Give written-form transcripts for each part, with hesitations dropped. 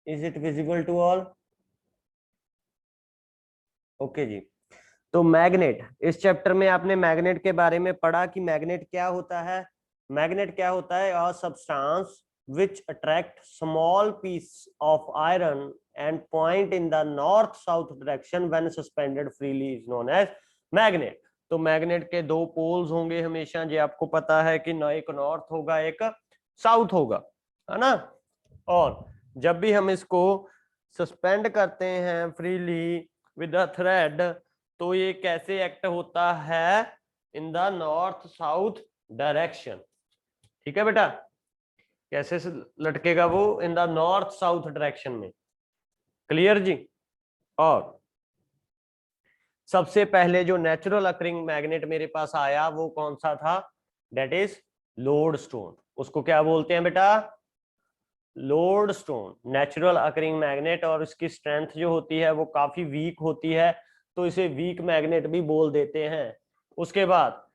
Is it visible to all? Okay जी। तो magnet, इस चैप्टर में आपने मैग्नेट के बारे में पढ़ा कि मैग्नेट क्या होता है। मैग्नेट क्या होता है? A substance which attract small piece of iron and point in the north south direction when suspended freely is known as magnet। तो मैग्नेट के दो पोल्स होंगे हमेशा, जो आपको पता है कि ना एक नॉर्थ होगा एक साउथ होगा, है ना। और जब भी हम इसको सस्पेंड करते हैं फ्रीली विद अ थ्रेड, तो ये कैसे एक्ट होता है? In the north south direction. ठीक है बेटा, कैसे से लटकेगा वो? In the north south direction में। क्लियर जी। और सबसे पहले जो नेचुरल अकरिंग मैग्नेट मेरे पास आया वो कौन सा था? That is lodestone. उसको क्या बोलते हैं बेटा? Lodestone, natural occurring magnet. और इसकी स्ट्रेंथ जो होती है वो काफी वीक होती है, तो इसे वीक मैग्नेट भी बोल देते हैं। उसके बाद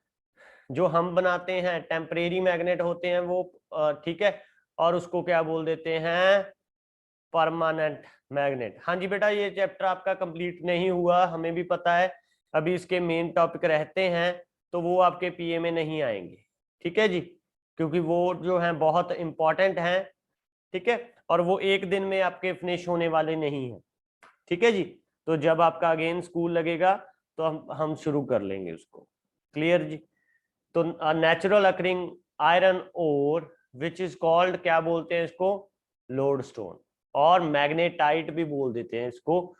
जो हम बनाते हैं टेम्परेरी मैग्नेट होते हैं वो, ठीक है, और उसको क्या बोल देते हैं? Permanent magnet. हाँ जी बेटा, ये चैप्टर आपका कंप्लीट नहीं हुआ, हमें भी पता है। अभी इसके मेन टॉपिक रहते हैं, तो वो आपके पीए में नहीं आएंगे। ठीक है जी, क्योंकि वो जो है बहुत इंपॉर्टेंट हैं। ठीक है, और वो एक दिन में आपके फिनिश होने वाले नहीं है। ठीक है जी, तो जब आपका अगेन स्कूल लगेगा तो हम शुरू कर लेंगे उसको। क्लियर जी। तो natural occurring iron ore which is called, क्या बोलते हैं इसको? लोडस्टोन। और मैग्नेटाइट भी बोल देते हैं इसको,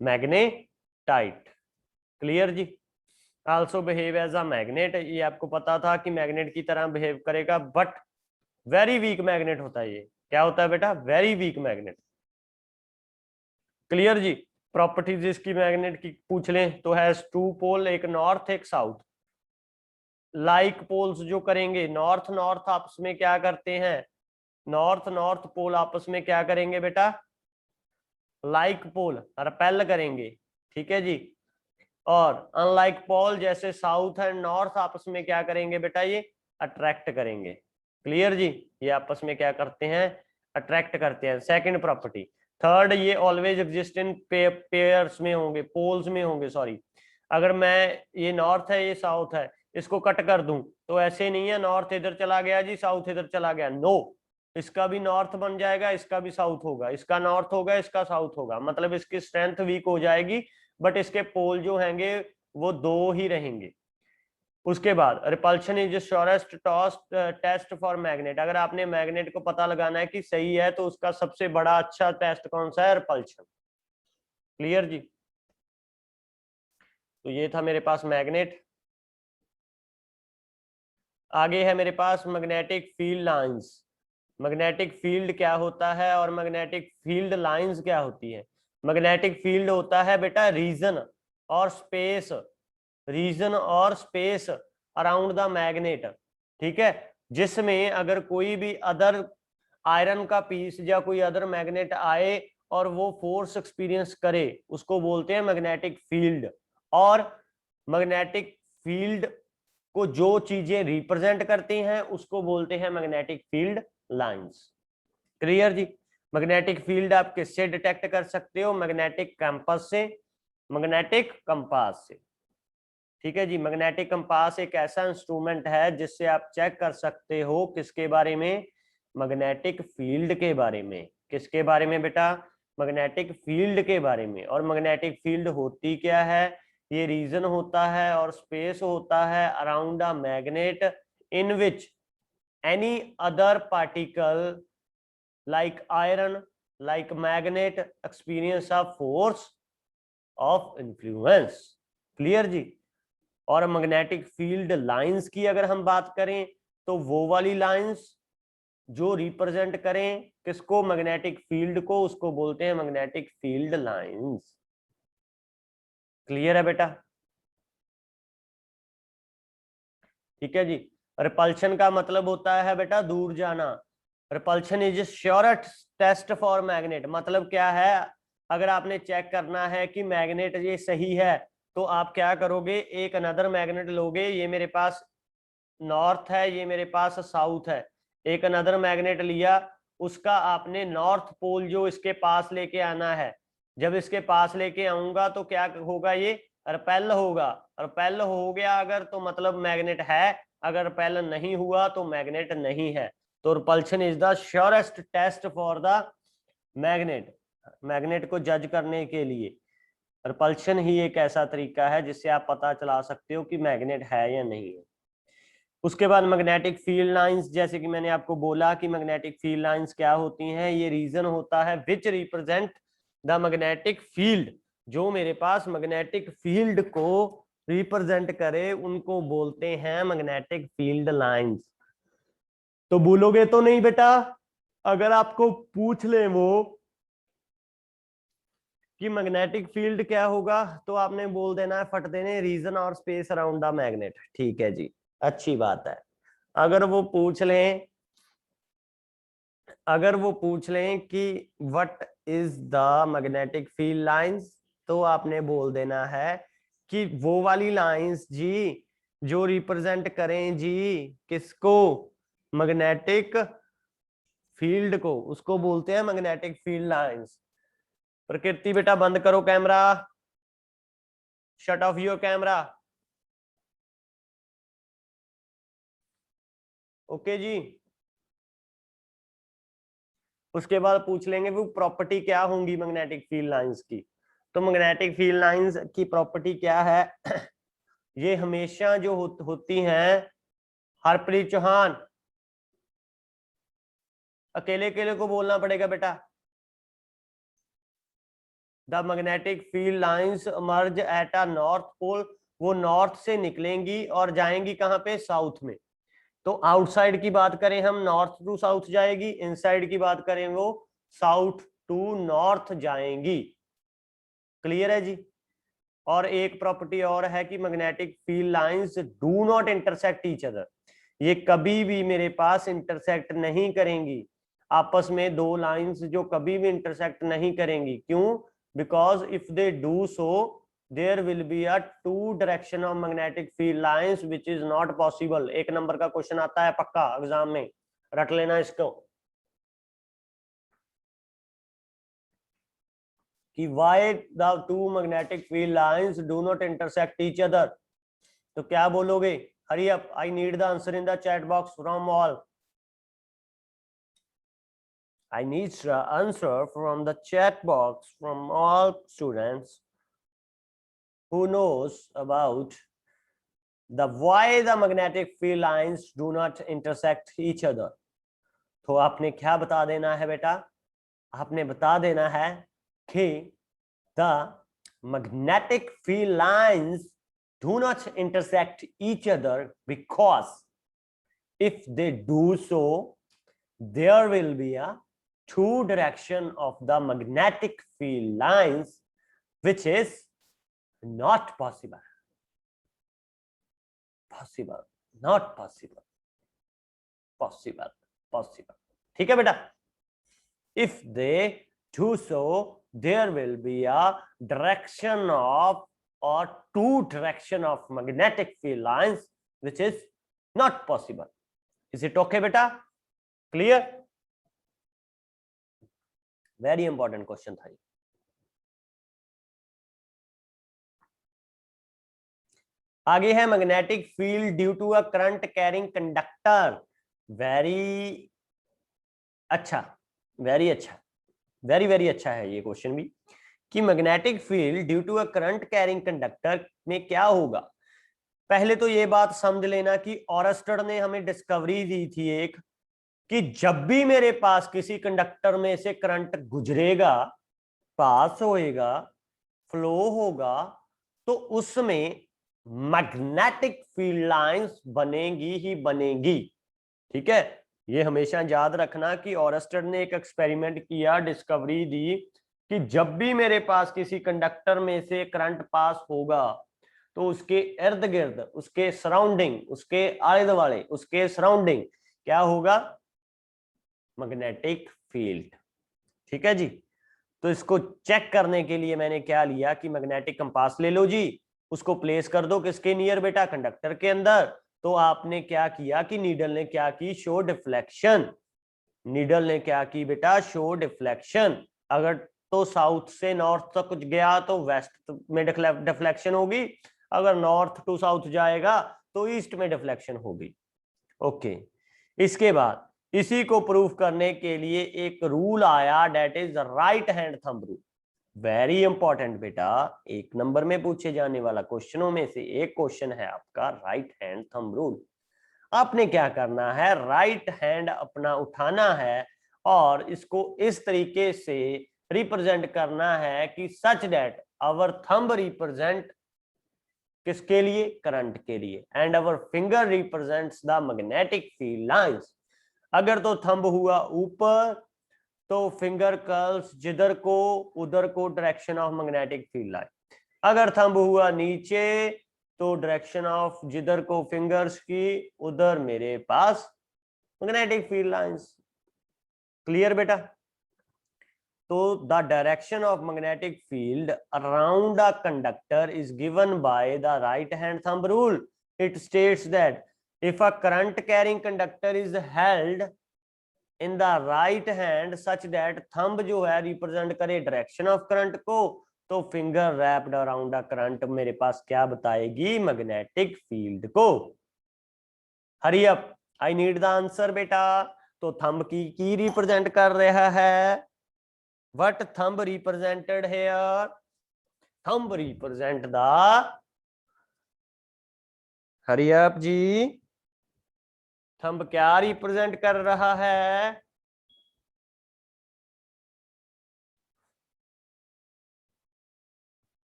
मैग्नेटाइट। क्लियर जी। Also behave as a magnet, ये आपको पता था कि मैग्नेट की तरह बिहेव करेगा, बट वेरी वीक मैग्नेट होता है। ये क्या होता है बेटा? Very weak magnet. क्लियर जी। प्रॉपर्टीज इसकी मैग्नेट की पूछ लें तो हैज टू पोल, एक नॉर्थ एक साउथ। लाइक पोल्स जो करेंगे, नॉर्थ नॉर्थ आपस में क्या करते हैं? नॉर्थ नॉर्थ पोल आपस में क्या करेंगे बेटा? लाइक पोल रिपेल करेंगे। ठीक है जी। और अनलाइक पोल जैसे साउथ एंड नॉर्थ आपस में क्या करेंगे बेटा? ये अट्रैक्ट करेंगे। क्लियर जी। ये आपस में क्या करते हैं? अट्रैक्ट करते हैं। Second property. थर्ड, ये ऑलवेज एग्जिस्ट इन पेयर्स में होंगे, पोल्स में होंगे, सॉरी। अगर मैं, ये नॉर्थ है ये साउथ है, इसको कट कर दूं तो ऐसे नहीं है नॉर्थ इधर चला गया जी साउथ इधर चला गया, नो। इसका भी नॉर्थ बन जाएगा, इसका भी साउथ होगा, इसका नॉर्थ होगा इसका साउथ होगा, मतलब इसकी स्ट्रेंथ वीक हो जाएगी, बट इसके पोल जो हैंगे वो दो ही रहेंगे। उसके बाद repulsion is surest test for magnet. अगर आपने मैग्नेट को पता लगाना है कि सही है तो उसका सबसे बड़ा अच्छा टेस्ट कौन सा है? रिपल्शन। क्लियर जी। तो ये था मेरे पास मैग्नेट। आगे है मेरे पास magnetic field lines. Magnetic field क्या होता है और मैग्नेटिक फील्ड लाइंस क्या होती है? मैग्नेटिक फील्ड होता है बेटा रीजन और स्पेस, रीजन और स्पेस अराउंड द मैग्नेट। ठीक है, जिसमें अगर कोई भी अदर आयरन का पीस या कोई अदर मैग्नेट आए और वो फोर्स एक्सपीरियंस करे, उसको बोलते हैं मैग्नेटिक फील्ड। और मैग्नेटिक फील्ड को जो चीजें रिप्रेजेंट करती हैं उसको बोलते हैं मैग्नेटिक फील्ड लाइंस। क्लियर जी। मैग्नेटिक फील्ड आप किससे डिटेक्ट कर सकते हो? मैग्नेटिक कंपास से, मैग्नेटिक कंपास से। ठीक है जी। मैग्नेटिक कंपास एक ऐसा इंस्ट्रूमेंट है जिससे आप चेक कर सकते हो किसके बारे में? मैग्नेटिक फील्ड के बारे में। किसके बारे में बेटा? मैग्नेटिक फील्ड के बारे में। और मैग्नेटिक फील्ड होती क्या है? ये रीजन होता है और स्पेस होता है around a magnet in which any other particle like iron, like magnet experience a force of influence। Clear जी। और मैग्नेटिक फील्ड लाइंस की अगर हम बात करें तो वो वाली लाइंस जो रिप्रेजेंट करें किसको? मैग्नेटिक फील्ड को, उसको बोलते हैं मैग्नेटिक फील्ड लाइंस। क्लियर है बेटा? ठीक है जी। रिपल्शन का मतलब होता है बेटा दूर जाना। Repulsion is surest test for magnet. मतलब क्या है? अगर आपने चेक करना है कि मैग्नेट ये सही है तो आप क्या करोगे? एक अनदर मैग्नेट लोगे, ये मेरे पास नॉर्थ है ये मेरे पास साउथ है, एक अनदर मैग्नेट लिया उसका आपने नॉर्थ पोल जो इसके पास लेके आना है। जब इसके पास लेके आऊंगा तो क्या होगा, ये रिपेल होगा। रिपेल हो गया अगर तो मतलब मैग्नेट है, अगर रिपेल नहीं हुआ तो मैग्नेट नहीं है। तो repulsion is the surest test for the magnet. Magnet को जज करने के लिए रिपल्शन ही एक ऐसा तरीका है जिससे आप पता चला सकते हो कि मैग्नेट है या नहीं है। उसके बाद मैग्नेटिक फील्ड लाइंस, जैसे कि मैंने आपको बोला कि मैग्नेटिक फील्ड लाइंस क्या होती हैं, ये रीजन होता है which represent the magnetic field. जो मेरे पास मैग्नेटिक फील्ड को रिप्रेजेंट करे उनको बोलते हैं मैग्नेटिक फील्ड लाइंस। तो भूलोगे तो नहीं बेटा? अगर आपको पूछ ले वो कि मैग्नेटिक फील्ड क्या होगा तो आपने बोल देना है फट देने रीजन और स्पेस अराउंड द मैग्नेट। ठीक है जी, अच्छी बात है। अगर वो पूछ लें कि what is the magnetic field lines, तो आपने बोल देना है कि वो वाली लाइंस जी जो रिप्रेजेंट करें जी किसको, मैग्नेटिक फील्ड को, उसको बोलते हैं मैग्नेटिक फील्ड लाइंस। प्रकृति बेटा बंद करो camera, shut off your camera. Okay जी। उसके बाद पूछ लेंगे वो प्रॉपर्टी क्या होंगी मैग्नेटिक फील्ड लाइंस की। तो मैग्नेटिक फील्ड लाइंस की प्रॉपर्टी क्या है ये हमेशा जो होती हैं, हरप्रीत चौहान अकेले अकेले को बोलना पड़ेगा बेटा। The magnetic field lines emerge at a north pole, वो नॉर्थ से निकलेंगी और जाएंगी कहां पे, साउथ में। तो आउटसाइड की बात करें हम, नॉर्थ टू साउथ जाएगी, इनसाइड की बात करें वो साउथ टू नॉर्थ जाएंगी। क्लियर है जी। और एक प्रॉपर्टी और है कि magnetic field lines do not intersect each other, ये कभी भी मेरे पास इंटरसेक्ट नहीं करेंगी। आपस में दो लाइंस जो कभी भी इंटरसेक्ट नहीं करेंगी, क्यों? Because if they do so there will be a two direction of magnetic field lines which is not possible. एक नंबर का क्वेश्चन आता है पक्का एग्जाम में, रट लेना इसको कि why the two magnetic field lines do not intersect each other। तो क्या बोलोगे? Hurry up, I need the answer in the chat box from all. I need the answer from the chat box from all students who knows about the why the magnetic field lines do not intersect each other। तो आपने क्या बता देना है बेटा? आपने बता देना है कि the magnetic field lines do not intersect each other because if they do so there will be a two direction of the magnetic field lines which is not possible, not possible, possible। ठीक है बेटा? if they do so there will be a direction of or two direction of magnetic field lines which is not possible। is it okay beta? clear? very important question था ये। आगे है magnetic field due to a current carrying conductor. Very अच्छा, very अच्छा, very very अच्छा है ये question भी कि magnetic field due to a current carrying conductor में क्या होगा। पहले तो ये बात समझ लेना कि ऑरस्टर ने हमें डिस्कवरी दी थी एक, कि जब भी मेरे पास किसी कंडक्टर में से करंट गुजरेगा, पास होएगा, फ्लो होगा, तो उसमें मैग्नेटिक फील्ड लाइंस बनेगी ही बनेगी। ठीक है, ये हमेशा याद रखना कि ऑरस्टर ने एक एक्सपेरिमेंट किया, डिस्कवरी दी कि जब भी मेरे पास किसी कंडक्टर में से करंट पास होगा तो उसके इर्द गिर्द, उसके सराउंडिंग, उसके आले दुआले, उसके सराउंडिंग क्या होगा, मैग्नेटिक फील्ड। ठीक है जी। तो इसको चेक करने के लिए मैंने क्या लिया कि मैग्नेटिक कंपास ले लो जी, उसको प्लेस कर दो किसके नियर बेटा, कंडक्टर के अंदर। तो आपने क्या किया कि नीडल ने क्या की, शो डिफ्लेक्शन। नीडल ने क्या की बेटा, शो डिफ्लेक्शन। अगर तो साउथ से नॉर्थ तक कुछ गया तो वेस्ट में डिफ्लेक्शन होगी, अगर नॉर्थ टू साउथ जाएगा तो ईस्ट में डिफ्लेक्शन होगी। ओके, इसके बाद इसी को प्रूफ करने के लिए एक रूल आया, that is right hand thumb rule. Very important बेटा, एक नंबर में पूछे जाने वाला क्वेश्चनों में से एक क्वेश्चन है आपका राइट हैंड थंब रूल। आपने क्या करना है, राइट हैंड अपना उठाना है और इसको इस तरीके से रिप्रेजेंट करना है कि such that our thumb represent किसके लिए, करंट के लिए, and our finger represents the magnetic field lines. अगर तो थंब हुआ ऊपर तो फिंगर कर्ल्स जिधर को उधर को direction of magnetic field line, अगर थंब हुआ नीचे तो डायरेक्शन ऑफ जिधर को फिंगर्स की उधर मेरे पास मैग्नेटिक फील्ड लाइंस। क्लियर बेटा? तो the direction of magnetic field around a conductor is given by the right hand thumb rule. It states that if a current carrying conductor is held in the right hand such that thumb जो है represent करे direction of current को, तो finger wrapped around a current मेरे पास क्या बताएगी, magnetic field को। Hurry up, I need the answer बेटा। तो थंब की रिप्रेजेंट कर रहा है, what thumb represented here, thumb represent the, hurry up जी, थंब क्या रिप्रेजेंट कर रहा है,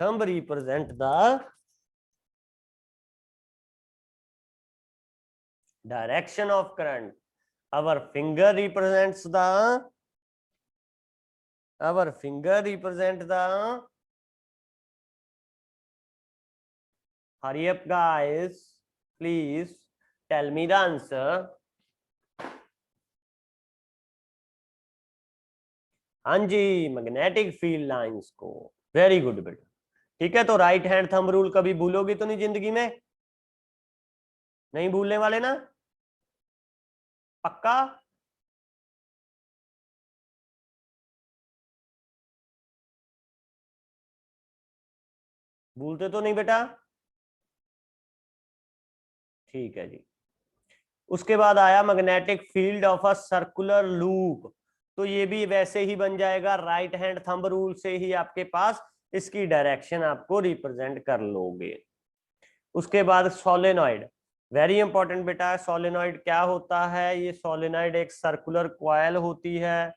thumb represent the direction of current, our finger represents the, our finger represent the, hurry up guys, please tell me the answer। हाँ जी, magnetic field lines को। Very good बेटा, ठीक है। तो राइट हैंड थंब रूल कभी भूलोगी तो नहीं जिंदगी में, नहीं भूलने वाले ना, पक्का? भूलते तो नहीं बेटा? ठीक है जी। उसके बाद आया magnetic field of a circular loop. तो ये भी वैसे ही बन जाएगा, राइट हैंड थंब रूल से ही आपके पास इसकी डायरेक्शन आपको रिप्रेजेंट कर लोगे। उसके बाद सोलेनॉइड, वेरी इंपॉर्टेंट बेटा। सोलेनॉइड क्या होता है, ये सोलेनॉइड एक सर्कुलर कॉइल होती है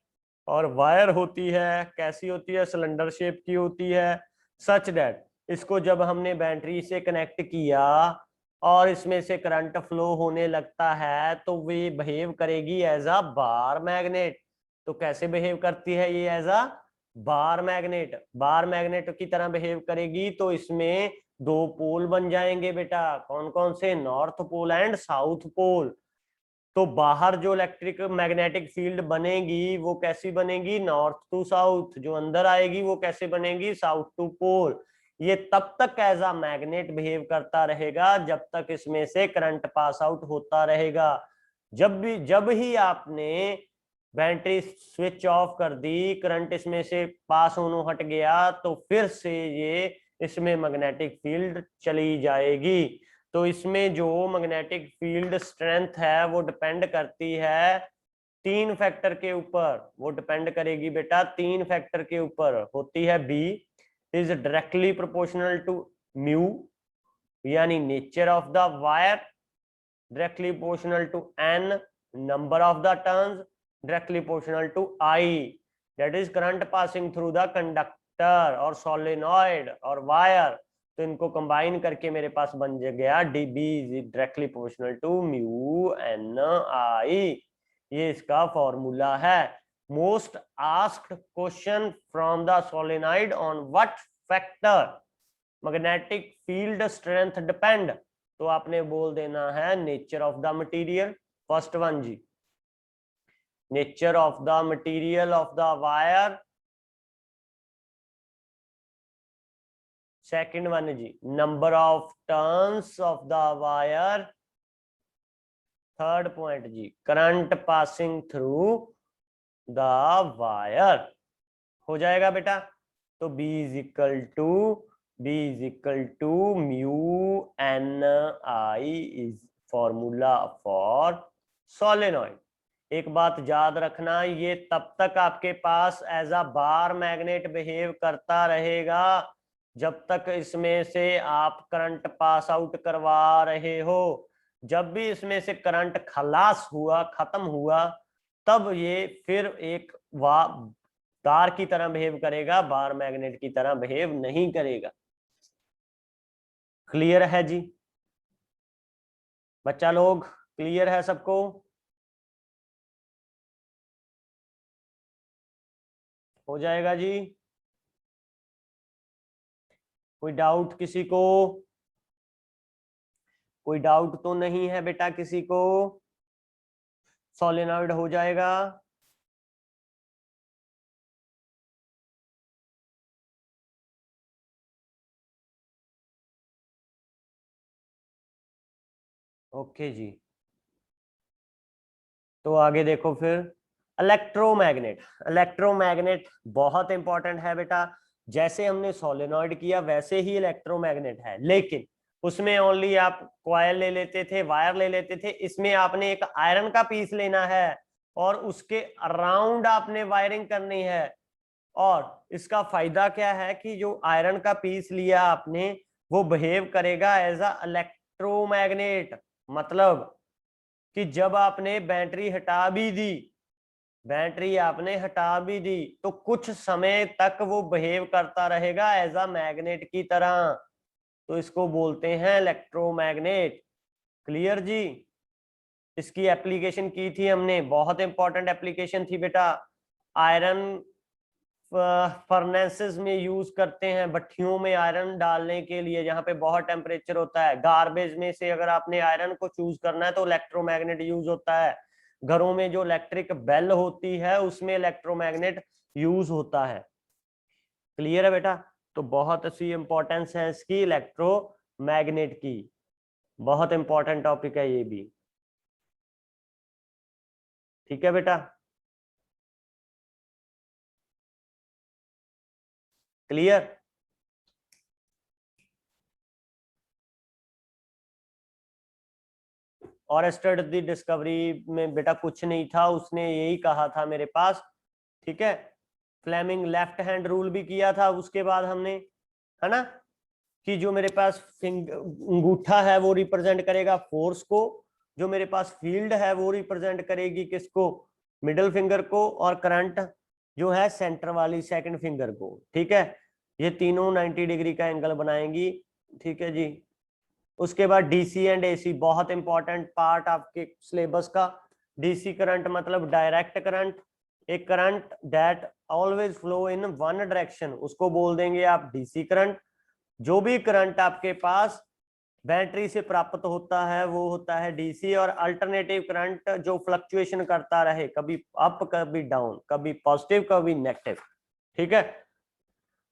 और वायर होती है, कैसी होती है, सिलेंडर शेप की होती है, सच दैट इसको जब हमने बैटरी से कनेक्ट किया और इसमें से करंट फ्लो होने लगता है तो वे बिहेव करेगी एज अ बार मैग्नेट। तो कैसे बिहेव करती है ये, as a bar magnet, bar magnet की तरह बिहेव करेगी। तो इसमें दो पोल बन जाएंगे बेटा, कौन कौन से, north pole and south pole. तो बाहर जो इलेक्ट्रिक मैग्नेटिक फील्ड बनेगी वो कैसी बनेगी, नॉर्थ टू साउथ, जो अंदर आएगी वो कैसे बनेगी, साउथ टू पोल। ये तब तक एज अ मैग्नेट बिहेव करता रहेगा जब तक इसमें से करंट पास आउट होता रहेगा। जब ही आपने बैटरी स्विच ऑफ कर दी, करंट इसमें से पास होने हट गया, तो फिर से ये इसमें मैग्नेटिक फील्ड चली जाएगी। तो इसमें जो मैग्नेटिक फील्ड स्ट्रेंथ है वो डिपेंड करती है तीन फैक्टर के ऊपर, वो डिपेंड करेगी बेटा तीन फैक्टर के ऊपर। होती है B is directly proportional to mu, यानी nature of the wire, directly proportional to N, number of the turns, directly proportional to I, that is current passing through the conductor और solenoid और wire. तो इनको combine करके मेरे पास बन गया the B directly proportional to mu N I. ये इसका फॉर्मूला है। Most asked question from the solenoid, on what factor magnetic field strength depend. तो आपने बोल देना है nature of the material, first one जी, nature of the material of the wire, second one जी, number of turns of the wire, third point जी, current passing through the wire हो जाएगा बेटा। तो B is equal to mu N I is formula for solenoid. एक बात याद रखना, ये तब तक आपके पास as a bar magnet behave करता रहेगा जब तक इसमें से आप करंट पास आउट करवा रहे हो। जब भी इसमें से करंट खलास हुआ, खत्म हुआ, तब ये फिर एक तार की तरह बिहेव करेगा, बार मैग्नेट की तरह बिहेव नहीं करेगा। क्लियर है जी बच्चा लोग? क्लियर है सबको? हो जाएगा जी। कोई डाउट किसी को? कोई डाउट तो नहीं है बेटा किसी को? सोलेनॉइड हो जाएगा। ओके जी, तो आगे देखो फिर। इलेक्ट्रोमैग्नेट। इलेक्ट्रोमैग्नेट बहुत इंपॉर्टेंट है बेटा। जैसे हमने सोलेनॉइड किया वैसे ही इलेक्ट्रोमैग्नेट है, लेकिन उसमें ओनली आप कॉयल ले लेते थे, वायर ले लेते थे। इसमें आपने एक आयरन का पीस लेना है और उसके अराउंड आपने वायरिंग करनी है। और इसका फायदा क्या है कि जो आयरन का पीस लिया आपने, वो बिहेव करेगा एज अ इलेक्ट्रोमैग्नेट। मतलब कि जब आपने बैटरी हटा भी दी, बैटरी आपने हटा भी दी, तो कुछ समय तक वो बिहेव करता रहेगा एज अ मैग्नेट की तरह। तो इसको बोलते हैं इलेक्ट्रोमैग्नेट। क्लियर जी? इसकी एप्लीकेशन की थी हमने, बहुत इंपॉर्टेंट एप्लीकेशन थी बेटा। आयरन फर्नेसेस में यूज करते हैं, भट्टियों में आयरन डालने के लिए, जहां पे बहुत टेम्परेचर होता है। गार्बेज में से अगर आपने आयरन को चूज करना है तो इलेक्ट्रोमैग्नेट यूज होता है। घरों में जो इलेक्ट्रिक बेल होती है उसमें इलेक्ट्रोमैग्नेट यूज होता है। क्लियर है बेटा? तो बहुत अच्छी इंपॉर्टेंस है इसकी, इलेक्ट्रोमैग्नेट की। बहुत इंपॉर्टेंट टॉपिक है ये भी। ठीक है बेटा? क्लियर? और स्टड दी डिस्कवरी में बेटा कुछ नहीं था, उसने यही कहा था मेरे पास। ठीक है? फ्लेमिंग लेफ्ट हैंड रूल भी किया था उसके बाद हमने, है ना, कि जो मेरे पास अंगूठा है वो रिप्रेजेंट करेगा फोर्स को, जो मेरे पास फील्ड है वो रिप्रेजेंट करेगी किसको, मिडिल फिंगर को, और करंट जो है सेंटर वाली सेकंड फिंगर को। ठीक है? ये तीनों 90 डिग्री का एंगल बनाएंगी। ठीक है जी? उसके बाद डीसी एंड एसी, बहुत इंपॉर्टेंट पार्ट आपके सिलेबस का। डीसी करंट मतलब डायरेक्ट करंट, एक current that always flow in one direction, उसको बोल देंगे आप डीसी करंट। जो भी करंट आपके पास बैटरी से प्राप्त होता है वो होता है डीसी। और अल्टरनेटिव करंट जो फ्लक्चुएशन करता रहे, कभी अप कभी डाउन, कभी पॉजिटिव कभी नेगेटिव, ठीक है,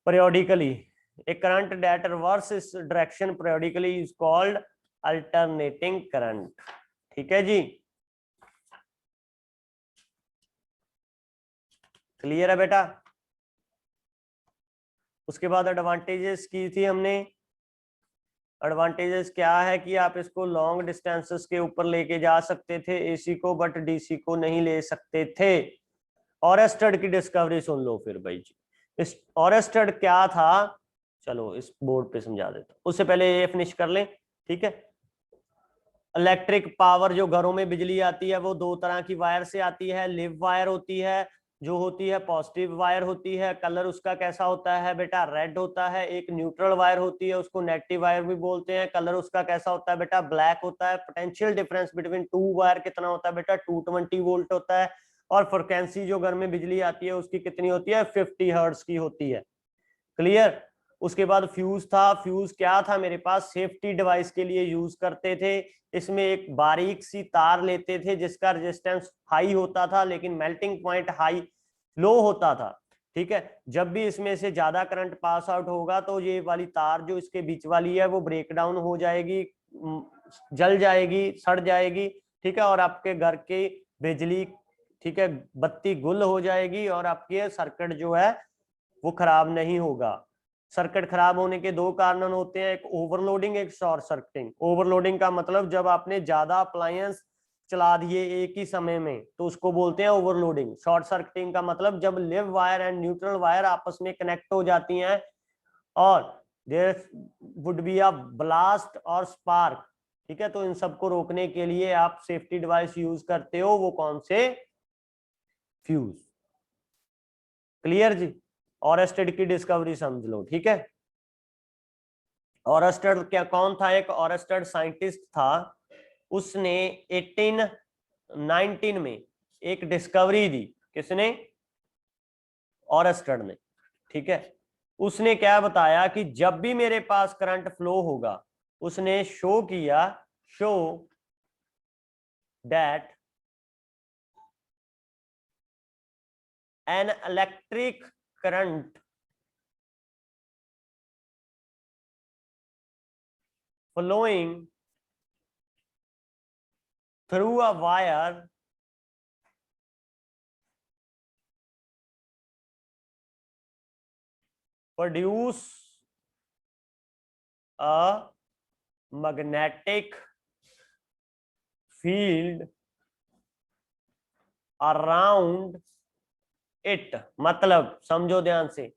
periodically, a current that reverses direction periodically is called alternating current। ठीक है जी? क्लियर है बेटा? उसके बाद एडवांटेजेस की थी हमने। एडवांटेजेस क्या है कि आप इसको लॉन्ग डिस्टेंसेस के ऊपर लेके जा सकते थे एसी को, बट डीसी को नहीं ले सकते थे। ऑरेस्टेड की डिस्कवरी सुन लो फिर भाई जी। इस ऑरेस्टेड क्या था, चलो इस बोर्ड पे समझा देता हूं, उससे पहले ये फिनिश कर लें। ठीक है? इलेक्ट्रिक पावर, जो घरों में बिजली आती है वो दो तरह की वायर से आती है। लिव वायर होती है, जो होती है पॉजिटिव वायर होती है। कलर उसका कैसा होता है बेटा? रेड होता है। एक न्यूट्रल वायर होती है, उसको नेगेटिव वायर भी बोलते हैं। कलर उसका कैसा होता है बेटा? ब्लैक होता है। Potential difference between two wire कितना होता है बेटा? 220 वोल्ट होता है। और फ्रिक्वेंसी जो घर में बिजली आती है उसकी कितनी होती है? 50 हर्ट्ज की होती है। क्लियर? उसके बाद फ्यूज था। फ्यूज क्या था मेरे पास? सेफ्टी डिवाइस के लिए यूज करते थे। इसमें एक बारीक सी तार लेते थे जिसका रेजिस्टेंस हाई होता था लेकिन मेल्टिंग पॉइंट हाई लो होता था। ठीक है? जब भी इसमें से ज्यादा करंट पास आउट होगा तो ये वाली तार जो इसके बीच वाली है वो ब्रेक डाउन हो जाएगी, जल जाएगी, सड़ जाएगी। ठीक है, और आपके घर की बिजली, ठीक है, बत्ती गुल हो जाएगी और आपके सर्किट जो है वो खराब नहीं होगा। सर्किट खराब होने के दो कारण होते हैं, एक ओवरलोडिंग, एक शॉर्ट सर्किटिंग। ओवरलोडिंग का मतलब जब आपने ज्यादा अप्लायंस चला दिए एक ही समय में तो उसको बोलते हैं ओवरलोडिंग। शॉर्ट सर्किटिंग का मतलब जब live wire and neutral wire आपस में कनेक्ट हो जाती हैं और there would be a blast और स्पार्क, ठीक है, तो इन सबको रोकने के लिए आप सेफ्टी डिवाइस यूज करते हो। वो कौन से? फ्यूज। क्लियर जी? ऑरेस्टेड की डिस्कवरी समझ लो, ठीक है। ऑरेस्टेड क्या कौन था? एक ऑरेस्टेड साइंटिस्ट था, उसने 1819 में एक डिस्कवरी दी। किसने? ऑरेस्टेड ने, ठीक है। उसने क्या बताया कि जब भी मेरे पास करंट फ्लो होगा, उसने शो किया, show that an electric current flowing through a wire produce a magnetic field around it। मतलब समझो ध्यान से,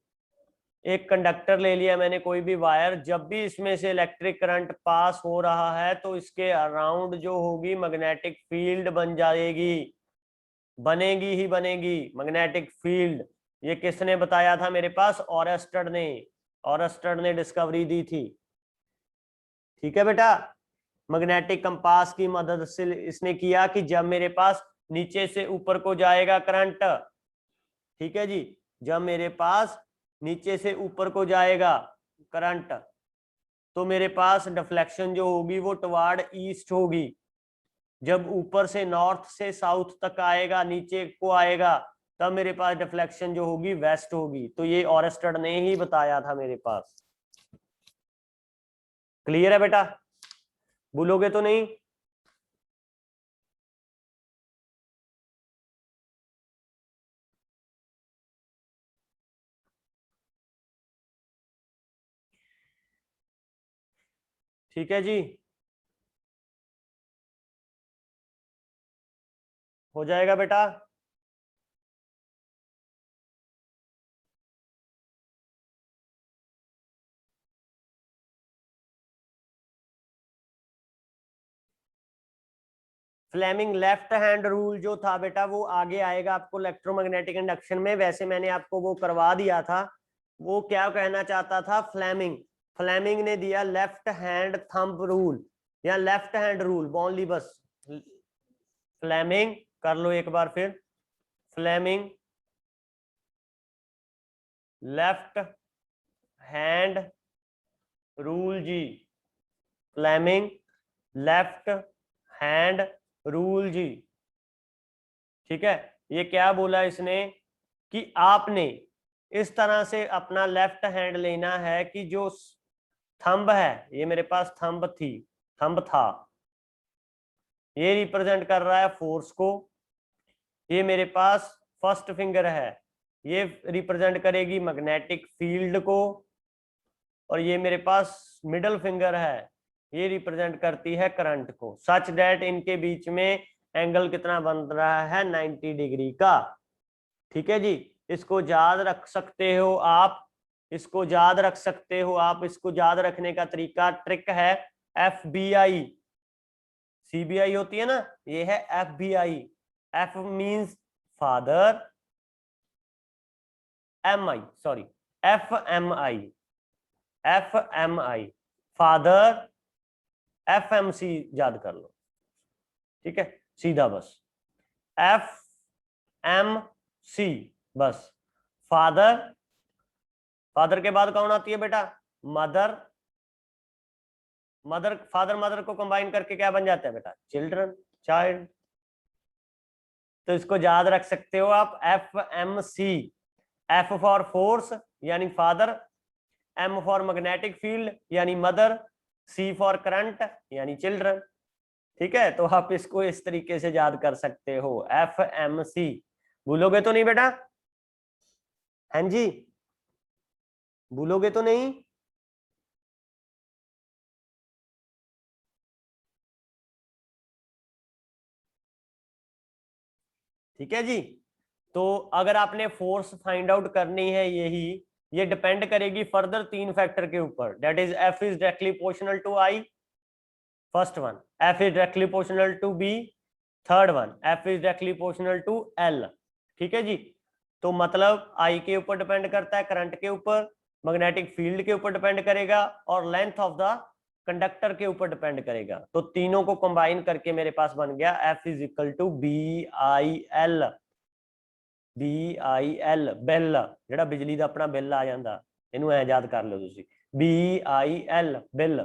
एक कंडक्टर ले लिया मैंने, कोई भी वायर, जब भी इसमें से इलेक्ट्रिक करंट पास हो रहा है तो इसके अराउंड जो होगी मैग्नेटिक फील्ड बन जाएगी, बनेगी ही बनेगी मैग्नेटिक फील्ड। ये किसने बताया था मेरे पास? ऑरेस्टेड ने। ऑरेस्टेड ने डिस्कवरी दी थी, ठीक है बेटा। मैग्नेटिक कंपास की मदद से इसने किया कि जब मेरे पास नीचे से ऊपर को जाएगा करंट, ठीक है जी, जब मेरे पास नीचे से ऊपर को जाएगा करंट तो मेरे पास डिफ्लेक्शन जो होगी वो टुवार्ड ईस्ट होगी। जब ऊपर से नॉर्थ से साउथ तक आएगा, नीचे को आएगा, तब मेरे पास डिफ्लेक्शन जो होगी वेस्ट होगी। तो ये ऑरेस्टेड ने ही बताया था मेरे पास। क्लियर है बेटा? भूलोगे तो नहीं? ठीक है जी, हो जाएगा बेटा। फ्लेमिंग लेफ्ट हैंड रूल जो था बेटा वो आगे आएगा आपको इलेक्ट्रोमैग्नेटिक इंडक्शन में। वैसे मैंने आपको वो करवा दिया था। वो क्या कहना चाहता था फ्लेमिंग? फ्लेमिंग ने दिया लेफ्ट हैंड थंब रूल या लेफ्ट हैंड रूल ओनली, बस फ्लेमिंग कर लो एक बार फिर। फ्लेमिंग लेफ्ट हैंड रूल जी, फ्लेमिंग लेफ्ट हैंड रूल जी, ठीक है। ये क्या बोला इसने कि आपने इस तरह से अपना लेफ्ट हैंड लेना है कि जो थंब है, ये मेरे पास थंब थी, थंब था, ये रिप्रेजेंट कर रहा है फोर्स को। ये मेरे पास फर्स्ट फिंगर है, ये रिप्रेजेंट करेगी मैग्नेटिक फील्ड को। और ये मेरे पास मिडल फिंगर है, ये रिप्रेजेंट करती है करंट को। सच दैट इनके बीच में एंगल कितना बन रहा है? 90 डिग्री का, ठीक है जी। इसको याद रख सकते हो आप, इसको याद रख सकते हो आप। इसको याद रखने का तरीका, ट्रिक है FBI। CBI होती है ना, ये है FBI। F means father, MI sorry, FMI, FMI father, FMC याद कर लो, ठीक है, सीधा बस FMC बस। फादर, फादर के बाद कौन आती है बेटा? मदर। मदर, फादर मदर को कंबाइन करके क्या बन जाता है बेटा? Children, child. तो इसको याद रख सकते हो आप, FMC। F फॉर फोर्स यानी father, M for magnetic field यानी मदर, C फॉर करंट यानी चिल्ड्रन, ठीक है, तो आप इसको इस तरीके से याद कर सकते हो, FMC। भूलोगे तो नहीं बेटा? हाँ जी, भूलोगे तो नहीं? ठीक है जी। तो अगर आपने फोर्स फाइंड आउट करनी है, यही ये डिपेंड करेगी फर्दर 3 फैक्टर के ऊपर, that is F is directly proportional to I, first one. F is directly proportional to B, third one. F is directly proportional to L। ठीक है जी। तो मतलब I के ऊपर डिपेंड करता है, करंट के ऊपर, मैग्नेटिक फील्ड के ऊपर डिपेंड करेगा, और लेंथ ऑफ द कंडक्टर के ऊपर डिपेंड करेगा। तो तीनों को कंबाइन करके मेरे पास बन गया F is equal to BIL। BIL bill, ਜਿਹੜਾ ਬਿਜਲੀ ਦਾ ਆਪਣਾ ਬਿੱਲ ਆ ਜਾਂਦਾ, ਇਹਨੂੰ ਐ ਯਾਦ ਕਰ ਲਓ ਤੁਸੀਂ, BIL bill.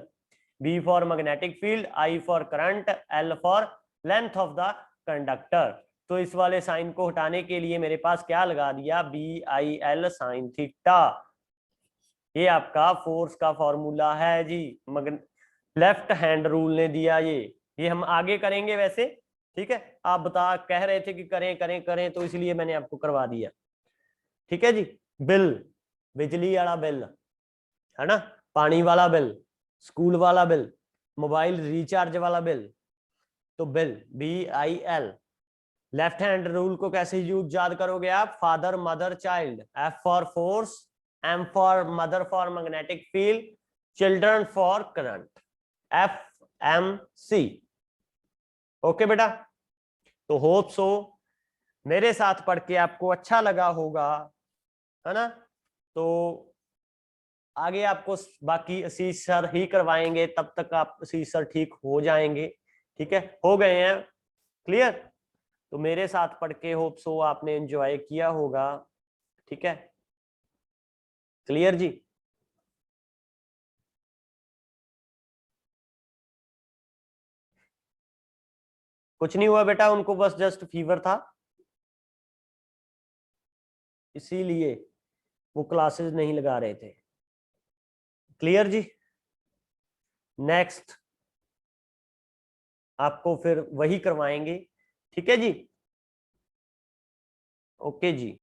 B for magnetic field, I for current, L for length of the conductor। तो इस वाले साइन को हटाने के लिए मेरे पास क्या लगा दिया, BIL साइन थीटा। ये आपका फोर्स का फॉर्मूला है जी, लेफ्ट हैंड रूल ने दिया ये हम आगे करेंगे वैसे। ठीक है, आप कह रहे थे कि करें करें करें, तो इसलिए मैंने आपको करवा दिया। ठीक है जी। बिल, बिजली वाला बिल है ना, पानी वाला बिल, स्कूल वाला बिल, मोबाइल रिचार्ज वाला बिल, तो bill BIL। Left hand rule को कैसे यूज याद करोगे आप, father mother child, F for force, M for mother for magnetic field, children for current, FMC। Okay बेटा, तो होप सो मेरे साथ पढ़ के आपको अच्छा लगा होगा, है ना। तो आगे आपको बाकी आशीष सर ही करवाएंगे, तब तक आप आशीष सर ठीक हो जाएंगे। ठीक है, हो गए हैं क्लियर? तो मेरे साथ पढ़ के होप सो आपने एंजॉय किया होगा। ठीक है, क्लियर जी? कुछ नहीं हुआ बेटा, उनको बस जस्ट फीवर था, इसीलिए वो क्लासेस नहीं लगा रहे थे। क्लियर जी? नेक्स्ट आपको फिर वही करवाएंगे। ठीक है जी, ओके जी।